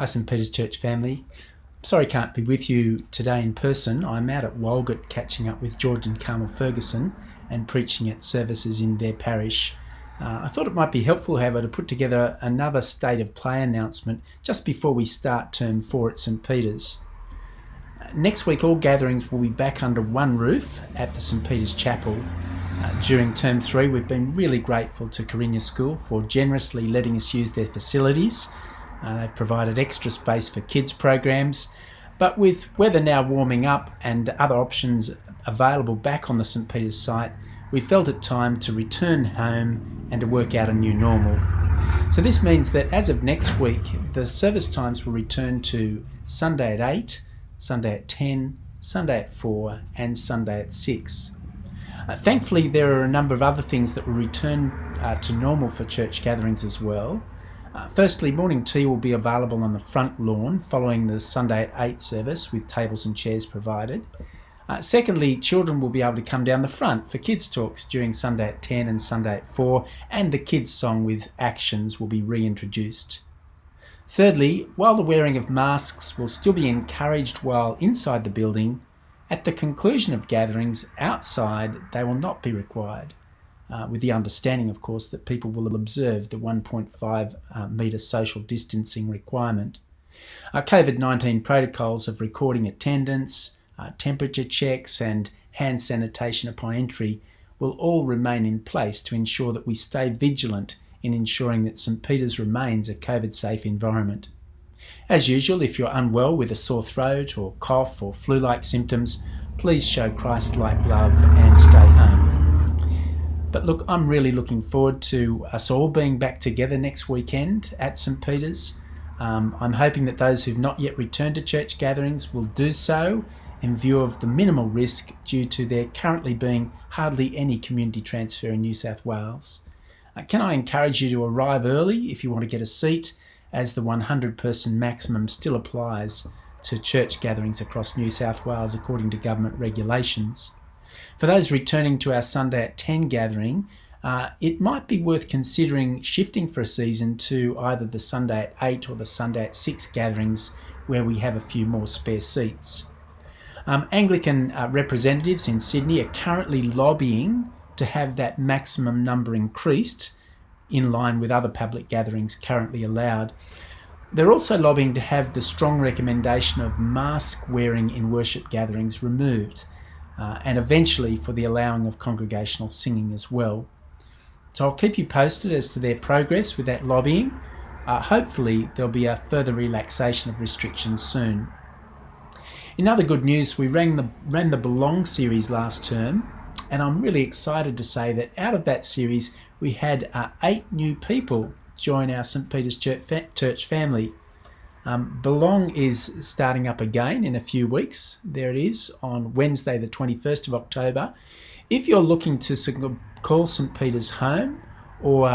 Hi, St Peter's Church family. Sorry I can't be with you today in person. I'm out at Walgett catching up with George and Carmel Ferguson and preaching at services in their parish. I thought it might be helpful, however, to put together another state of play announcement just before we start term 4 at St Peter's. Next week, all gatherings will be back under one roof at the St Peter's Chapel. During term 3, we've been really grateful to Carina School for generously letting us use their facilities. They've provided extra space for kids programs, but with weather now warming up and other options available back on the St Peter's site, we felt it time to return home and to work out a new normal. So this means that as of next week, the service times will return to Sunday at 8, Sunday at 10, Sunday at 4 and Sunday at 6. Thankfully, there are a number of other things that will return to normal for church gatherings as well. Firstly, morning tea will be available on the front lawn following the Sunday at 8 service with tables and chairs provided. Secondly, children will be able to come down the front for kids talks during Sunday at 10 and Sunday at 4, and the kids song with actions will be reintroduced. Thirdly, while the wearing of masks will still be encouraged while inside the building, at the conclusion of gatherings outside they will not be required. With the understanding, of course, that people will observe the 1.5 metre social distancing requirement. COVID-19 protocols of recording attendance, temperature checks and hand sanitation upon entry will all remain in place to ensure that we stay vigilant in ensuring that St Peter's remains a COVID-safe environment. As usual, if you're unwell with a sore throat or cough or flu-like symptoms, please show Christ-like love and stay home. But look, I'm really looking forward to us all being back together next weekend at St Peter's. I'm hoping that those who've not yet returned to church gatherings will do so in view of the minimal risk due to there currently being hardly any community transfer in New South Wales. Can I encourage you to arrive early if you want to get a seat, as the 100-person maximum still applies to church gatherings across New South Wales according to government regulations. For those returning to our Sunday at 10 gathering, it might be worth considering shifting for a season to either the Sunday at 8 or the Sunday at 6 gatherings where we have a few more spare seats. Anglican representatives in Sydney are currently lobbying to have that maximum number increased in line with other public gatherings currently allowed. They're also lobbying to have the strong recommendation of mask wearing in worship gatherings removed, and eventually for the allowing of congregational singing as well. So I'll keep you posted as to their progress with that lobbying. Hopefully there'll be a further relaxation of restrictions soon. In other good news, we ran the Belong series last term, and I'm really excited to say that out of that series we had 8 new people join our St Peter's Church family. Belong is starting up again in a few weeks. There it is on Wednesday the 21st of October. If you're looking to call St Peter's home, or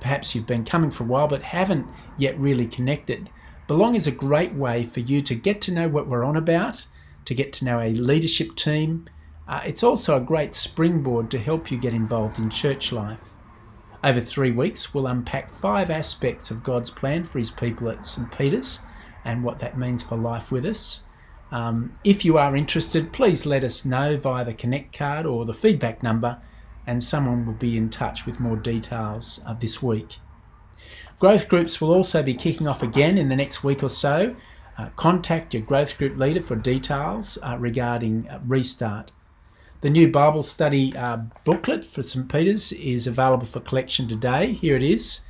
perhaps you've been coming for a while but haven't yet really connected, Belong is a great way for you to get to know what we're on about, to get to know a leadership team. It's also a great springboard to help you get involved in church life. Over 3 weeks, we'll unpack 5 aspects of God's plan for his people at St Peter's and what that means for life with us. If you are interested, please let us know via the Connect card or the feedback number, and someone will be in touch with more details this week. Growth groups will also be kicking off again in the next week or so. Contact your growth group leader for details regarding Restart. The new Bible study booklet for St Peter's is available for collection today. Here it is.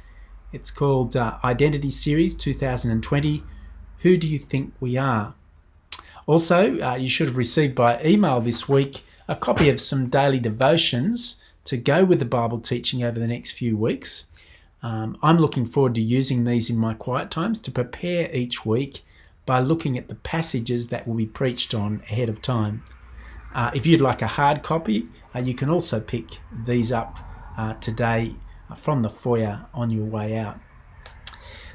It's called Identity Series 2020, Who Do You Think We Are? Also, you should have received by email this week a copy of some daily devotions to go with the Bible teaching over the next few weeks. I'm looking forward to using these in my quiet times to prepare each week by looking at the passages that will be preached on ahead of time. If you'd like a hard copy, you can also pick these up today from the foyer on your way out.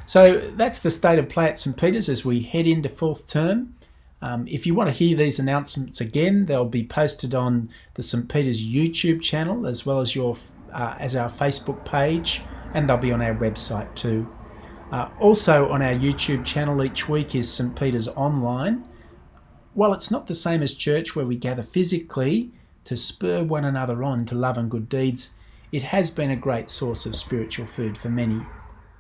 So that's the state of play at St Peter's as we head into 4th term. If you want to hear these announcements again, they'll be posted on the St Peter's YouTube channel as well as our Facebook page, and they'll be on our website too. Also on our YouTube channel each week is St. Peter's Online. While it's not the same as church where we gather physically to spur one another on to love and good deeds, it has been a great source of spiritual food for many.